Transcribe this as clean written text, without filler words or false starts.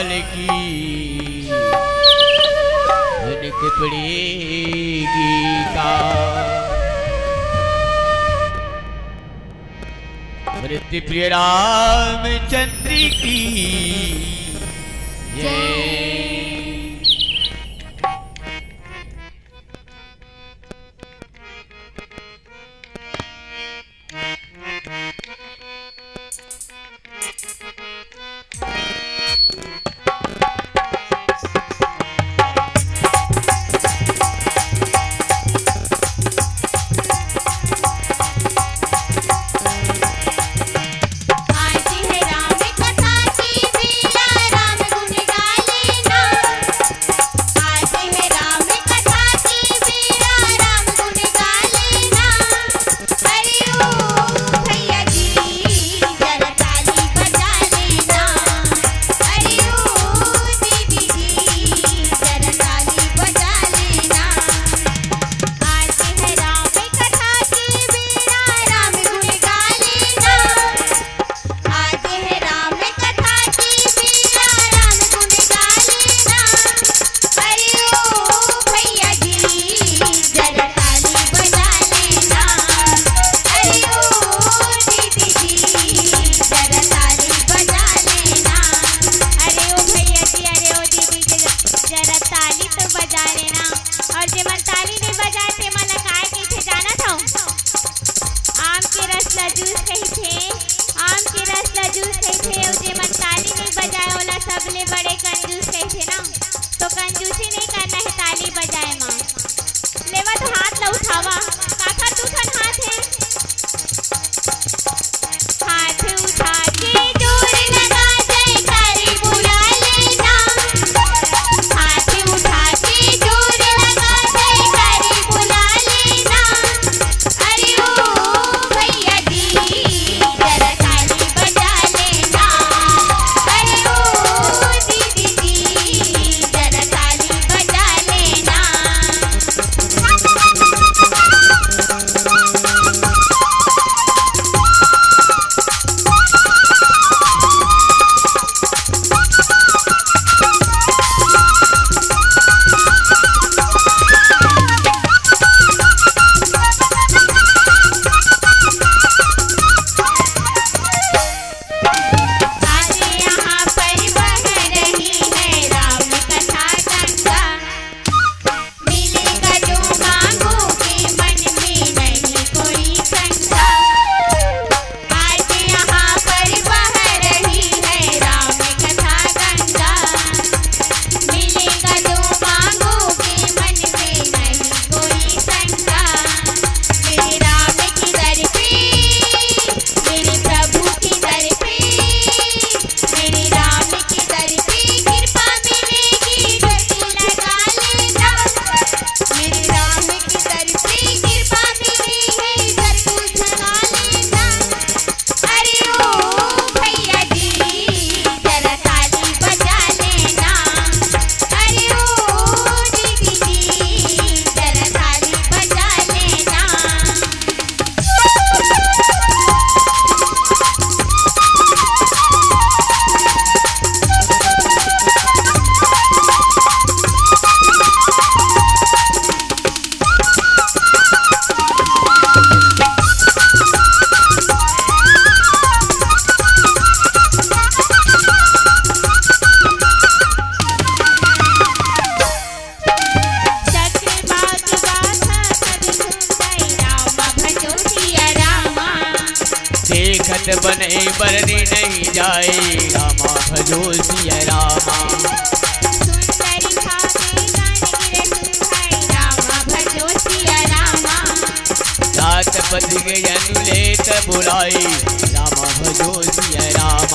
लाल की धुन पड़ेगी का मृत्यु प्रिय रामचंद्र की जय। सबले बड़े कंजूस कैसे ना, तो कंजूसी नहीं करना है, ताली बजाए माँ। लेवा तो हाथ ला उठावा, काका तू खन हाथ है, हाथ उठा के जोर लगा जयकारी बुला लेना, हाथ उठा के जोर लगा जयकारी बुला लेना। अरे ओ भैया जी जरा ताली बजा लेना, अरे ओ दीदी जी जरा ताली बजा लेना। आज यहाँ पर बह रही है राम कथा गंगा, मिलेगा जो मांगोगे मन में नहीं कोई शंका। आज यहाँ पर बह रही है राम कथा गंगा, मिलेगा जो मांगोगे मन में नहीं कोई शंका। मेरे राम की दर पे, मेरे प्रभु की दर पे, मेरे राम की दर पे कृपा मिलेगी, डोरी लगा लेना। मेरे राम की दर पे कृपा मिलेगी, घर को जगा लेना। अरे ओ भैया जी जरा ताली बजा लेना, अरे ओ दीदी जी जरा ताली बजा लेना। चक्रवात बाधा सब सुन गई, रामा भजो सिया रामा। देखत बने बरनी नहीं जाए, रामा भजो सिया रामा। सुंदरी भागे गान गिरे सुहाई, रामा भजो सिया रामा। रात पति के अनुलेत बुलाई, रामा भजो सिया रामा।